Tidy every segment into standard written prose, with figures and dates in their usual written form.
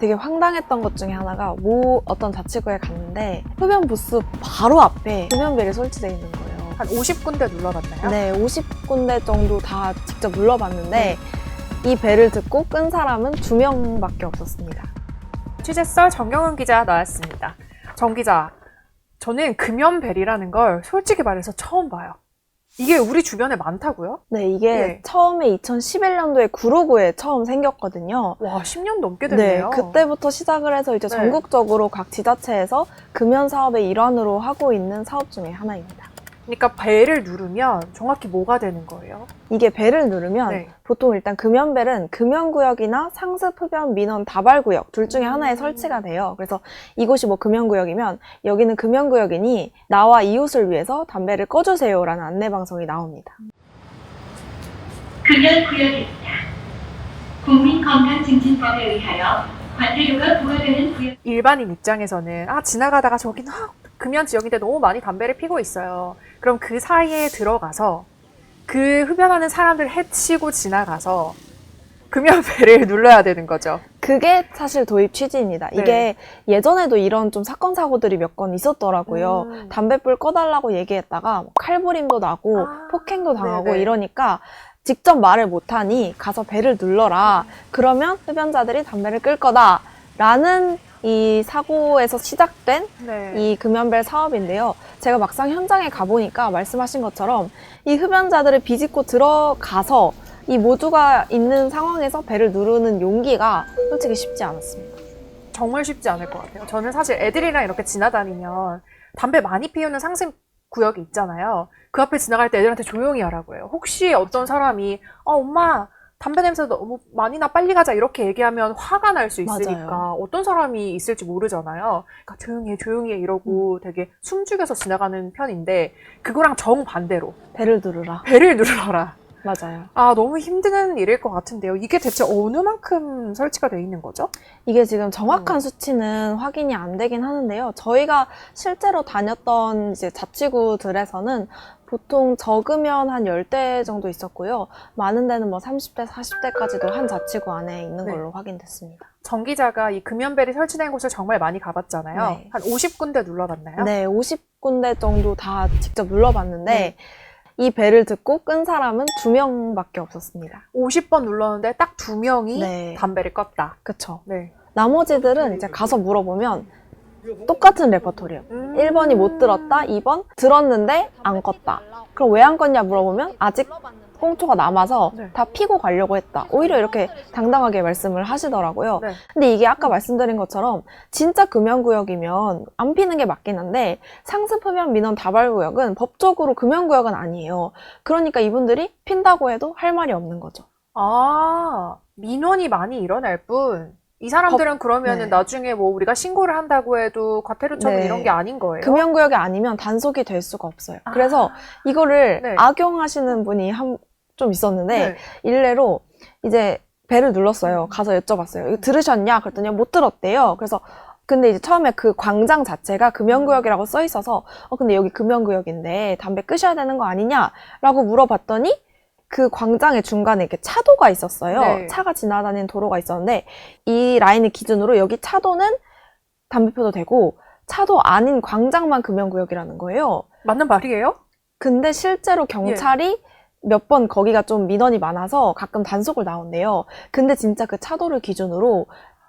되게 황당했던 것 중에 하나가 어떤 자치구에 갔는데 흡연 부스 바로 앞에 금연벨이 설치되어 있는 거예요. 한 50군데 눌러봤나요? 네, 50군데 정도 다 직접 눌러봤는데 이 벨을 듣고 끈 사람은 2명밖에 없었습니다. 취재썰 정경은 기자 나왔습니다. 정 기자, 저는 금연벨이라는 걸 솔직히 말해서 처음 봐요. 이게 우리 주변에 많다고요? 네, 이게 네. 처음에 2011년도에 구로구에 처음 생겼거든요. 와, 10년 넘게 네, 됐네요. 그때부터 시작을 해서 이제 네. 전국적으로 각 지자체에서 금연 사업의 일환으로 하고 있는 사업 중에 하나입니다. 그러니까 벨을 누르면 정확히 뭐가 되는 거예요? 이게 벨을 누르면 네. 보통 일단 금연벨은 금연구역이나 상습, 흡연, 민원, 다발구역 둘 중에 하나에 설치가 돼요. 그래서 이곳이 뭐 금연구역이면 여기는 금연구역이니 나와 이웃을 위해서 담배를 꺼주세요라는 안내방송이 나옵니다. 금연구역입니다. 국민건강증진법에 의하여 과태료가 부과되는 구역. 일반인 입장에서는 지나가다가 저긴 금연 지역인데 너무 많이 담배를 피고 있어요. 그럼 그 사이에 들어가서 그 흡연하는 사람들 해치고 지나가서 금연벨을 눌러야 되는 거죠. 그게 사실 도입 취지입니다. 네. 이게 예전에도 이런 좀 사건 사고들이 몇 건 있었더라고요. 담배불 꺼달라고 얘기했다가 칼부림도 나고 폭행도 당하고 네네. 이러니까 직접 말을 못하니 가서 벨을 눌러라. 그러면 흡연자들이 담배를 끌 거다라는 이 사고에서 시작된 네. 이 금연벨 사업인데요. 제가 막상 현장에 가보니까 말씀하신 것처럼 이 흡연자들을 비집고 들어가서 이 모두가 있는 상황에서 벨을 누르는 용기가 솔직히 쉽지 않았습니다. 정말 쉽지 않을 것 같아요. 저는 사실 애들이랑 이렇게 지나다니면 담배 많이 피우는 상습 구역이 있잖아요. 그 앞에 지나갈 때 애들한테 조용히 하라고 해요. 혹시 어떤 사람이 엄마 담배 냄새 너무 많이 나, 빨리 가자 이렇게 얘기하면 화가 날 수 있으니까 맞아요. 어떤 사람이 있을지 모르잖아요. 그러니까 조용히 해 이러고 되게 숨죽여서 지나가는 편인데 그거랑 정반대로 벨을 누르라. 벨을 누르라. 맞아요. 너무 힘든 일일 것 같은데요. 이게 대체 어느 만큼 설치가 돼 있는 거죠? 이게 지금 정확한 수치는 확인이 안 되긴 하는데요. 저희가 실제로 다녔던 이제 자치구들에서는 보통 적으면 한 10대 정도 있었고요. 많은 데는 뭐 30대, 40대까지도 한 자치구 안에 있는 네. 걸로 확인됐습니다. 정 기자가 이 금연벨이 설치된 곳을 정말 많이 가봤잖아요. 네. 한 50군데 눌러봤나요? 네, 50군데 정도 다 직접 눌러봤는데 네. 이 벨을 듣고 끈 사람은 2명밖에 없었습니다. 50번 눌렀는데 딱 2명이 네. 담배를 껐다. 그쵸. 네. 나머지들은 이제 가서 물어보면 똑같은 레퍼토리예요. 1번이 못 들었다, 2번 들었는데 안 껐다. 그럼 왜 안 껐냐 물어보면 아직 꽁초가 남아서 네. 다 피고 가려고 했다. 오히려 이렇게 당당하게 말씀을 하시더라고요. 네. 근데 이게 아까 말씀드린 것처럼 진짜 금연구역이면 안 피는 게 맞긴 한데 상습, 흡연, 민원, 다발구역은 법적으로 금연구역은 아니에요. 그러니까 이분들이 핀다고 해도 할 말이 없는 거죠. 민원이 많이 일어날 뿐, 이 사람들은 그러면은 네. 나중에 뭐 우리가 신고를 한다고 해도 과태료 처분 네. 이런 게 아닌 거예요? 금연구역이 아니면 단속이 될 수가 없어요. 그래서 이거를 네. 악용하시는 분이 좀 있었는데 네. 일례로 이제 벨을 눌렀어요. 가서 여쭤봤어요. 이거 들으셨냐? 그랬더니 못 들었대요. 그래서 근데 이제 처음에 그 광장 자체가 금연구역이라고 써 있어서 근데 여기 금연구역인데 담배 끄셔야 되는 거 아니냐라고 물어봤더니 그 광장의 중간에 이렇게 차도가 있었어요. 네. 차가 지나다니는 도로가 있었는데 이 라인을 기준으로 여기 차도는 담배 펴도 되고 차도 아닌 광장만 금연구역이라는 거예요. 맞는 말이에요? 근데 실제로 경찰이 몇 번 거기가 좀 민원이 많아서 가끔 단속을 나온대요. 근데 진짜 그 차도를 기준으로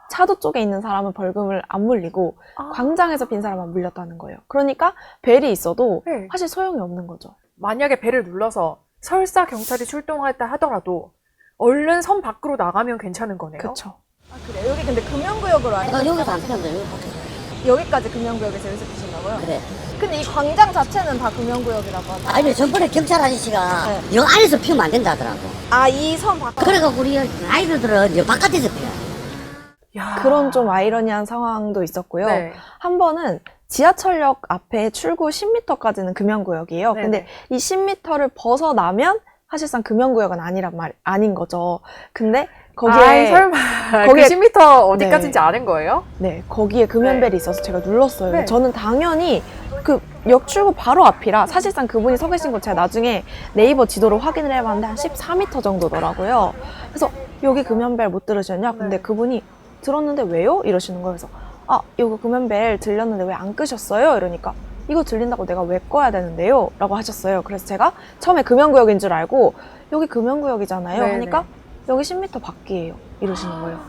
차도 쪽에 있는 사람은 벌금을 안 물리고 광장에서 핀 사람만 물렸다는 거예요. 그러니까 벨이 있어도 네. 사실 소용이 없는 거죠. 만약에 벨을 눌러서 설사 경찰이 출동했다 하더라도 얼른 선 밖으로 나가면 괜찮은 거네요. 그렇죠. 그래 여기 근데 금연구역으로 아니 여기서 안 피는데 여기 밖에. 여기까지 금연구역에서 여기서 피신다고요? 그래. 근데 이 광장 자체는 다 금연구역이라고 하죠. 아니 전번에 경찰 아저씨가 여 안에서 피우면 안 된다 하더라고. 이 선 밖. 그래갖고 우리 아이들은 여 바깥에서 피워. 야. 그런 좀 아이러니한 상황도 있었고요. 네. 한 번은 지하철역 앞에 출구 10m까지는 금연구역이에요. 네네. 근데 이 10m를 벗어나면 사실상 금연구역은 아닌 거죠. 근데 거기에 설마 거기에- 그 10m 어디까지인지 네. 아는 거예요? 네, 거기에 금연벨이 있어서 제가 눌렀어요. 네. 저는 당연히 그 역출구 바로 앞이라 사실상 그분이 서 계신 곳 제가 나중에 네이버 지도로 확인을 해봤는데 한 14m 정도더라고요. 그래서 여기 금연벨 못 들으셨냐? 근데 네. 그분이 들었는데 왜요? 이러시는 거예요. 그래서 아, 이거 금연벨 들렸는데 왜 안 끄셨어요? 이러니까 이거 들린다고 내가 왜 꺼야 되는데요? 라고 하셨어요. 그래서 제가 처음에 금연구역인 줄 알고 여기 금연구역이잖아요. 네네. 하니까 여기 10m 밖이에요. 이러시는 거예요.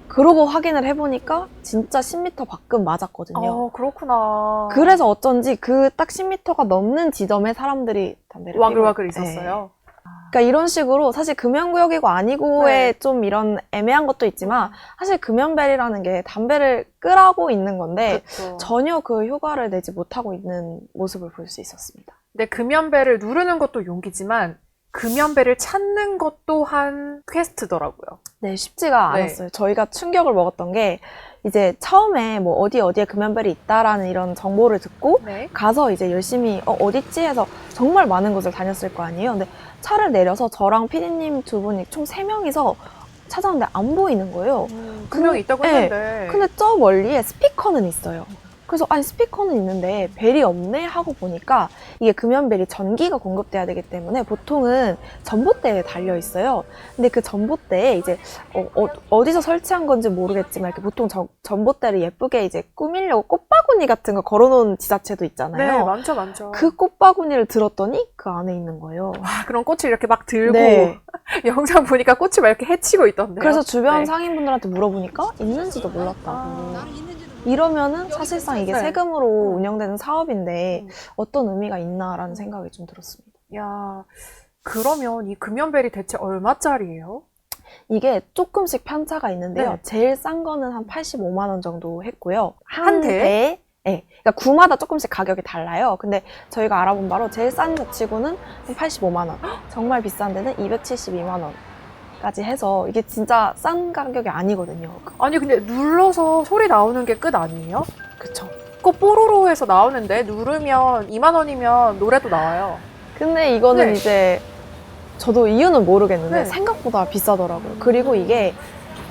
그러고 확인을 해보니까 진짜 10m 밖은 맞았거든요. 그렇구나. 그래서 어쩐지 그 딱 10m가 넘는 지점에 사람들이 담배를 와글와글 피고, 있었어요. 그러니까 이런 식으로 사실 금연구역이고 아니고의 네. 좀 이런 애매한 것도 있지만 사실 금연벨이라는 게 담배를 끄라고 있는 건데 그렇죠. 전혀 그 효과를 내지 못하고 있는 모습을 볼 수 있었습니다. 근데 금연배를 누르는 것도 용기지만 금연배를 찾는 것 또한 퀘스트더라고요. 네, 쉽지가 네. 않았어요. 저희가 충격을 먹었던 게 이제 처음에 뭐 어디에 금연벨이 있다라는 이런 정보를 듣고 네. 가서 이제 열심히 어딨지 해서 정말 많은 곳을 다녔을 거 아니에요. 근데 차를 내려서 저랑 피디님 두 분이 총 3명이서 찾아왔는데 안 보이는 거예요. 분명히 있다고 네. 했는데. 근데 저 멀리에 스피커는 있어요. 그래서 아니 스피커는 있는데 벨이 없네 하고 보니까 이게 금연벨이 전기가 공급돼야 되기 때문에 보통은 전봇대에 달려 있어요. 근데 그 전봇대에 이제 어디서 설치한 건지 모르겠지만 이렇게 보통 전봇대를 예쁘게 이제 꾸미려고 꽃바구니 같은 거 걸어놓은 지자체도 있잖아요. 네, 많죠, 많죠. 그 꽃바구니를 들었더니 그 안에 있는 거예요. 와, 그런 꽃을 이렇게 막 들고 네. 영상 보니까 꽃을 막 이렇게 헤치고 있던데요. 그래서 주변 네. 상인분들한테 물어보니까 있는지도 몰랐다고. 이러면은 사실상 이게 네. 세금으로 운영되는 사업인데 음. 어떤 의미가 있나라는 생각이 좀 들었습니다. 야, 그러면 이 금연벨이 대체 얼마짜리예요? 이게 조금씩 편차가 있는데요. 네. 제일 싼 거는 한 85만 원 정도 했고요. 한 대에? 네. 그러니까 구마다 조금씩 가격이 달라요. 근데 저희가 알아본 바로 제일 싼 자치구는 한 85만 원. 정말 비싼 데는 272만 원까지 해서 이게 진짜 싼 가격이 아니거든요. 아니, 근데 눌러서 소리 나오는 게 끝 아니에요? 그쵸. 꼭 뽀로로 해서 나오는데 누르면 2만 원이면 노래도 나와요. 근데 이거는 네. 이제 저도 이유는 모르겠는데 네. 생각보다 비싸더라고요. 그리고 이게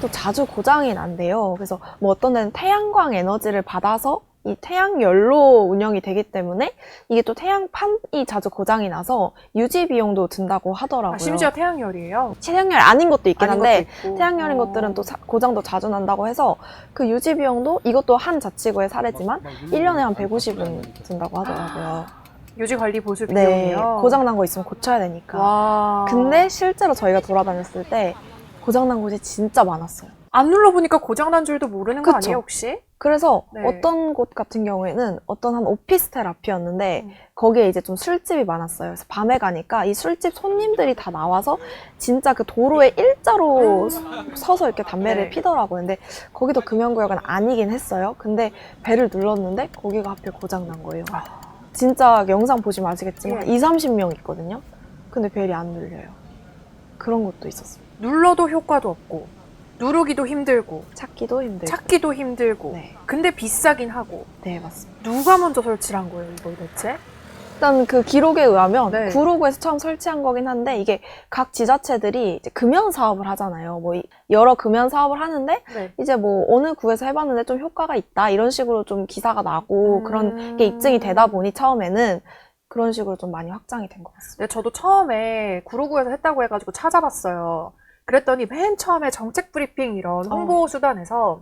또 자주 고장이 난대요. 그래서 뭐 어떤 데는 태양광 에너지를 받아서 이 태양열로 운영이 되기 때문에 이게 또 태양판이 자주 고장이 나서 유지 비용도 든다고 하더라고요. 아, 심지어 태양열이에요? 태양열 아닌 것도 있긴 아닌 한데 것도 있고. 태양열인 것들은 또 고장도 자주 난다고 해서 그 유지 비용도 이것도 한 자치구의 사례지만 1년에 한 150은 든다고 하더라고요. 유지 관리 보수 네, 비용이요? 고장 난 거 있으면 고쳐야 되니까. 와. 근데 실제로 저희가 돌아다녔을 때 고장난 곳이 진짜 많았어요. 안 눌러보니까 고장난 줄도 모르는 거 그쵸. 아니에요, 혹시? 그래서 네. 어떤 곳 같은 경우에는 어떤 한 오피스텔 앞이었는데 음. 거기에 이제 좀 술집이 많았어요. 그래서 밤에 가니까 이 술집 손님들이 다 나와서 진짜 그 도로에 일자로 서서 이렇게 담배를 네. 피더라고요. 근데 거기도 금연구역은 아니긴 했어요. 근데 벨을 눌렀는데 거기가 하필 고장난 거예요. 진짜 영상 보시면 아시겠지만 예. 20-30명 있거든요. 근데 벨이 안 눌려요. 그런 것도 있었어요. 눌러도 효과도 없고 누르기도 힘들고 찾기도 힘들고. 찾기도 힘들고 네. 근데 비싸긴 하고 네, 맞습니다. 누가 먼저 설치를 한 거예요, 이걸 대체? 일단 그 기록에 의하면 네. 구로구에서 처음 설치한 거긴 한데 이게 각 지자체들이 이제 금연 사업을 하잖아요. 뭐 여러 금연 사업을 하는데 네. 이제 뭐 어느 구에서 해봤는데 좀 효과가 있다 이런 식으로 좀 기사가 나고 그런 게 입증이 되다 보니 처음에는 그런 식으로 좀 많이 확장이 된 것 같습니다. 네, 저도 처음에 구로구에서 했다고 해가지고 찾아봤어요. 그랬더니 맨 처음에 정책 브리핑 이런 홍보 수단에서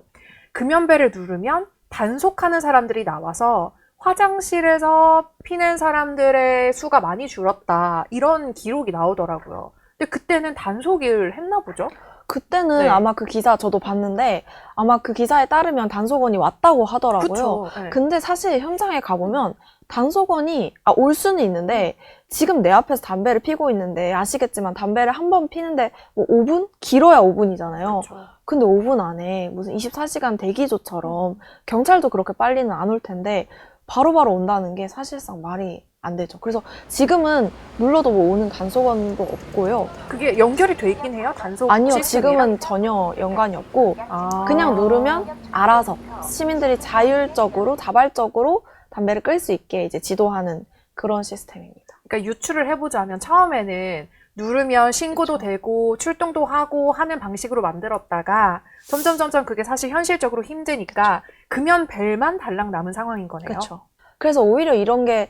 금연벨을 누르면 단속하는 사람들이 나와서 화장실에서 피는 사람들의 수가 많이 줄었다. 이런 기록이 나오더라고요. 근데 그때는 단속을 했나 보죠? 그때는 네. 아마 그 기사 저도 봤는데 아마 그 기사에 따르면 단속원이 왔다고 하더라고요. 그쵸. 네. 근데 사실 현장에 가보면 단속원이 올 수는 있는데 지금 내 앞에서 담배를 피고 있는데 아시겠지만 담배를 한 번 피는데 뭐 5분? 길어야 5분이잖아요. 그쵸. 근데 5분 안에 무슨 24시간 대기조처럼 경찰도 그렇게 빨리는 안 올 텐데 바로바로 온다는 게 사실상 말이 안 되죠. 그래서 지금은 눌러도 뭐 오는 단속원도 없고요. 그게 연결이 돼 있긴 해요? 단속 아니요, 시스템이랑? 지금은 전혀 연관이 없고 아. 그냥 누르면 알아서 시민들이 자율적으로 자발적으로 담배를 끌 수 있게 이제 지도하는 그런 시스템입니다. 그러니까 유추를 해보자면 처음에는 누르면 신고도 되고 출동도 하고 하는 방식으로 만들었다가 점점 그게 사실 현실적으로 힘드니까 금연벨만 달랑 남은 상황인 거네요. 그렇죠. 그래서 오히려 이런 게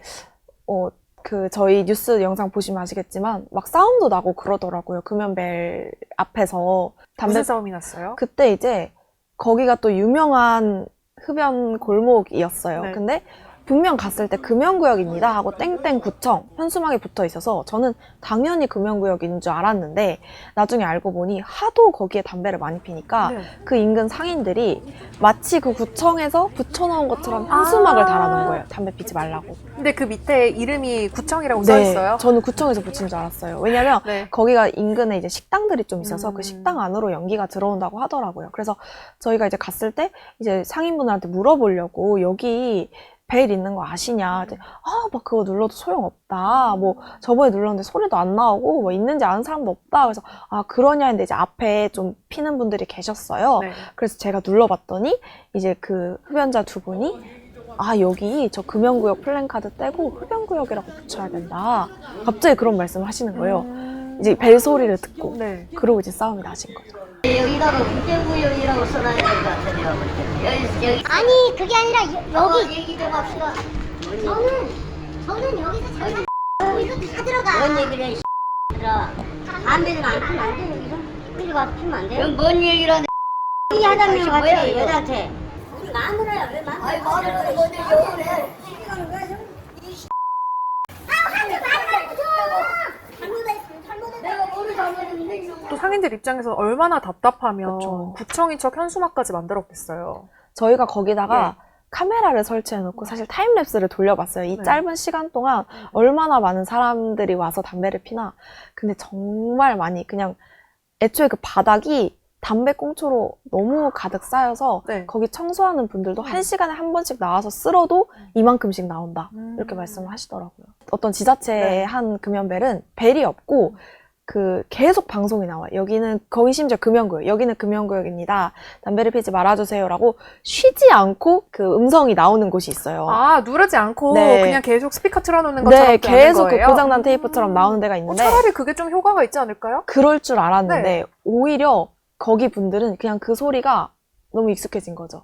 저희 뉴스 영상 보시면 아시겠지만 막 싸움도 나고 그러더라고요. 금연벨 앞에서 무슨 싸움이 났어요? 그때 이제 거기가 또 유명한 흡연 골목이었어요. 네. 근데 분명 갔을 때 금연구역입니다 하고 땡땡 구청 현수막이 붙어 있어서 저는 당연히 금연구역인 줄 알았는데 나중에 알고 보니 하도 거기에 담배를 많이 피니까 네. 그 인근 상인들이 마치 그 구청에서 붙여놓은 것처럼 현수막을 달아놓은 거예요. 담배 피지 말라고. 근데 그 밑에 이름이 구청이라고 써 있어요? 저는 구청에서 붙인 줄 알았어요. 왜냐면 네. 거기가 인근에 이제 식당들이 좀 있어서 그 음. 식당 안으로 연기가 들어온다고 하더라고요. 그래서 저희가 이제 갔을 때 이제 상인분들한테 물어보려고 여기 벨 있는 거 아시냐? 막 그거 눌러도 소용없다. 뭐 저번에 눌렀는데 소리도 안 나오고 뭐 있는지 아는 사람도 없다. 그래서 그러냐 했는데 이제 앞에 좀 피는 분들이 계셨어요. 네. 그래서 제가 눌러봤더니 이제 그 흡연자 두 분이 여기 저 금연구역 플랜카드 떼고 흡연구역이라고 붙여야 된다. 갑자기 그런 말씀을 하시는 거예요. 이제 벨 소리를 듣고. 네. 그러고 이제 싸움이 나신 거죠. 여기다가 국제구역이라고 써놔야 될 것 같은데요. 여기. 아니 그게 아니라 여기 얘기 좀 합시다. 저는 여기서 잠깐 여기서 다 들어가. 뭔 얘기를 해, 들아. 담배는 안 피면 안 돼, 여기서? 여기 와서 피면 안 돼? 그럼 뭔 얘기를 하네? 이 하다면 뭐야, 같이 이거? 여자한테 마누라야, 왜 마누라? 아니, 마누라가 뭔데 욕을 해? 시비가는 거야, 지금? 내가 뭐를 잘못했는데, 이런 거. 또 상인들 입장에서 얼마나 답답하면 그쵸. 구청인 척 현수막까지 만들었겠어요. 저희가 거기다가 카메라를 설치해놓고 사실 타임랩스를 돌려봤어요. 이 네. 짧은 시간 동안 얼마나 많은 사람들이 와서 담배를 피나. 근데 정말 많이 그냥 애초에 그 바닥이 담배 꽁초로 너무 가득 쌓여서 네. 거기 청소하는 분들도 한 시간에 한 번씩 나와서 쓸어도 이만큼씩 나온다. 이렇게 말씀을 하시더라고요. 어떤 지자체의 네. 한 금연벨은 벨이 없고 그 계속 방송이 나와요. 여기는 거기 심지어 금연구역, 여기는 금연구역입니다. 담배를 피지 말아주세요라고 쉬지 않고 그 음성이 나오는 곳이 있어요. 누르지 않고 네. 그냥 계속 스피커 틀어놓는 것처럼 네, 되는 계속 그 거예요? 고장난 테이프처럼 나오는 데가 있는데 차라리 그게 좀 효과가 있지 않을까요? 그럴 줄 알았는데 네. 오히려 거기 분들은 그냥 그 소리가 너무 익숙해진 거죠.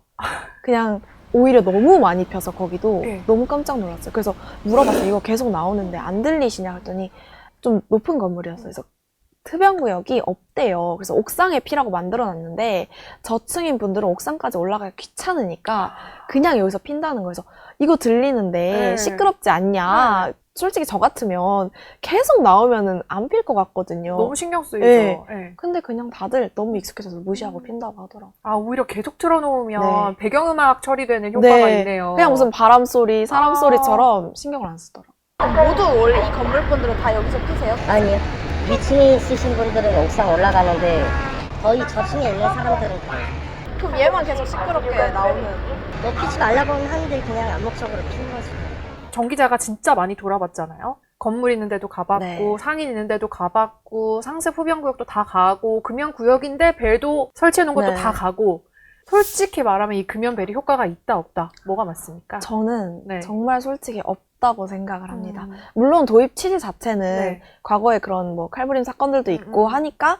그냥 오히려 너무 많이 펴서 거기도 네. 너무 깜짝 놀랐어요. 그래서 물어봤어요. 이거 계속 나오는데 안 들리시냐 했더니 좀 높은 건물이었어요. 그래서 흡연구역이 없대요. 그래서 옥상에 피라고 만들어놨는데 저층인 분들은 옥상까지 올라가기 귀찮으니까 그냥 여기서 핀다는 거예요. 그래서 이거 들리는데 네. 시끄럽지 않냐. 솔직히 저 같으면 계속 나오면은 안 필 것 같거든요. 너무 신경 쓰이죠. 네. 네. 근데 그냥 다들 너무 익숙해져서 무시하고 핀다고 하더라고요. 오히려 계속 틀어놓으면 네. 배경음악 처리되는 효과가 있네요. 그냥 무슨 바람 소리, 사람 소리처럼 신경을 안 쓰더라고요. 모두 원래 이 건물 분들은 다 여기서 피세요? 아니요. 위층에 있으신 분들은 옥상 올라가는데 거의 저층에 있는 사람들은 다 그럼 얘만 계속 시끄럽게 나오는. 너 피지 말라고 하는데 그냥 암묵적으로 피는 거지. 정 기자가 진짜 많이 돌아봤잖아요. 건물 있는 데도 가봤고 네. 상인 있는 데도 가봤고 상습 흡연구역도 다 가고 금연구역인데 벨도 설치해놓은 것도 네. 다 가고 솔직히 말하면 이 금연벨이 효과가 있다 없다 뭐가 맞습니까? 저는 네. 정말 솔직히 없다고 생각을 합니다. 음. 물론 도입 취지 자체는 네. 과거에 그런 뭐 칼부림 사건들도 있고 하니까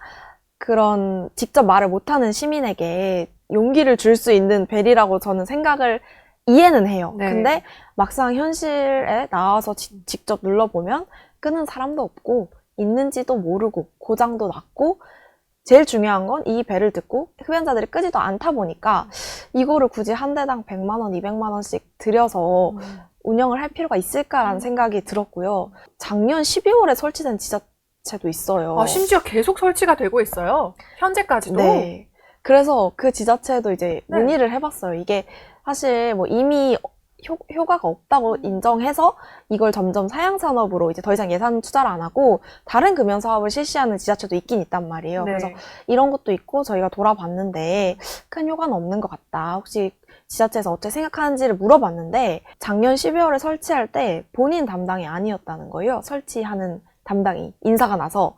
그런 직접 말을 못하는 시민에게 용기를 줄 수 있는 벨이라고 저는 생각을 이해는 해요. 네. 근데 막상 현실에 나와서 직접 눌러보면 끄는 사람도 없고 있는지도 모르고 고장도 났고 제일 중요한 건 이 벨을 듣고 흡연자들이 끄지도 않다 보니까 이거를 굳이 한 대당 100만 원, 200만 원씩 들여서 운영을 할 필요가 있을까라는 생각이 들었고요. 작년 12월에 설치된 지자체도 있어요. 심지어 계속 설치가 되고 있어요. 현재까지도. 네. 그래서 그 지자체도 이제 네. 문의를 해봤어요. 이게 사실 뭐 이미 효과가 없다고 인정해서 이걸 점점 사양산업으로 이제 더 이상 예산 투자를 안 하고 다른 금연 사업을 실시하는 지자체도 있긴 있단 말이에요. 네. 그래서 이런 것도 있고 저희가 돌아봤는데 큰 효과는 없는 것 같다. 혹시 지자체에서 어떻게 생각하는지를 물어봤는데 작년 12월에 설치할 때 본인 담당이 아니었다는 거예요. 설치하는 담당이 인사가 나서.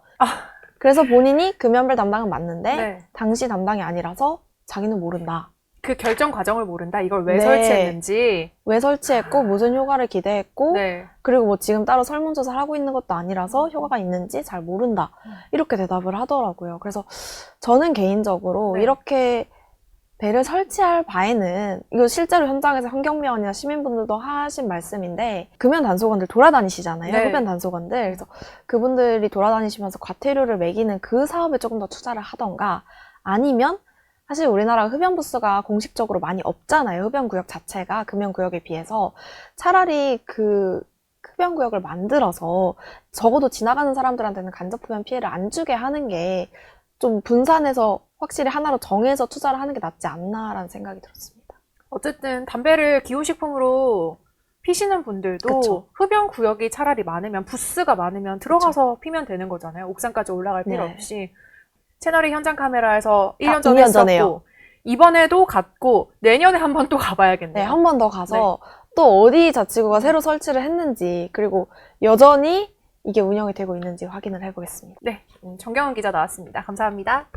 그래서 본인이 금연벨 담당은 맞는데 네. 당시 담당이 아니라서 자기는 모른다. 그 결정 과정을 모른다. 이걸 왜 네. 설치했는지. 왜 설치했고 무슨 효과를 기대했고 네. 그리고 뭐 지금 따로 설문조사를 하고 있는 것도 아니라서 효과가 있는지 잘 모른다. 이렇게 대답을 하더라고요. 그래서 저는 개인적으로 네. 이렇게 벨을 설치할 바에는 이거 실제로 현장에서 환경미화원이나 시민분들도 하신 말씀인데 금연 단속원들 돌아다니시잖아요. 네. 흡연 단속원들. 그래서 그분들이 돌아다니시면서 과태료를 매기는 그 사업에 조금 더 투자를 하던가 아니면 사실 우리나라 흡연부스가 공식적으로 많이 없잖아요. 흡연구역 자체가 금연구역에 비해서. 차라리 그 흡연구역을 만들어서 적어도 지나가는 사람들한테는 간접흡연 피해를 안 주게 하는 게 좀 분산해서 확실히 하나로 정해서 투자를 하는 게 낫지 않나라는 생각이 들었습니다. 어쨌든 담배를 기호식품으로 피시는 분들도 그쵸. 흡연 구역이 차라리 많으면, 부스가 많으면 들어가서 피면 되는 거잖아요. 옥상까지 올라갈 필요 네. 없이. 채널이 현장 카메라에서 1년 아, 전에 2년 전에요. 했었고, 이번에도 갔고, 내년에 한 번 또 가봐야겠네요. 네, 한 번 더 가서 또 어디 자치구가 새로 설치를 했는지, 그리고 여전히 이게 운영이 되고 있는지 확인을 해보겠습니다. 네, 정경은 기자 나왔습니다. 감사합니다.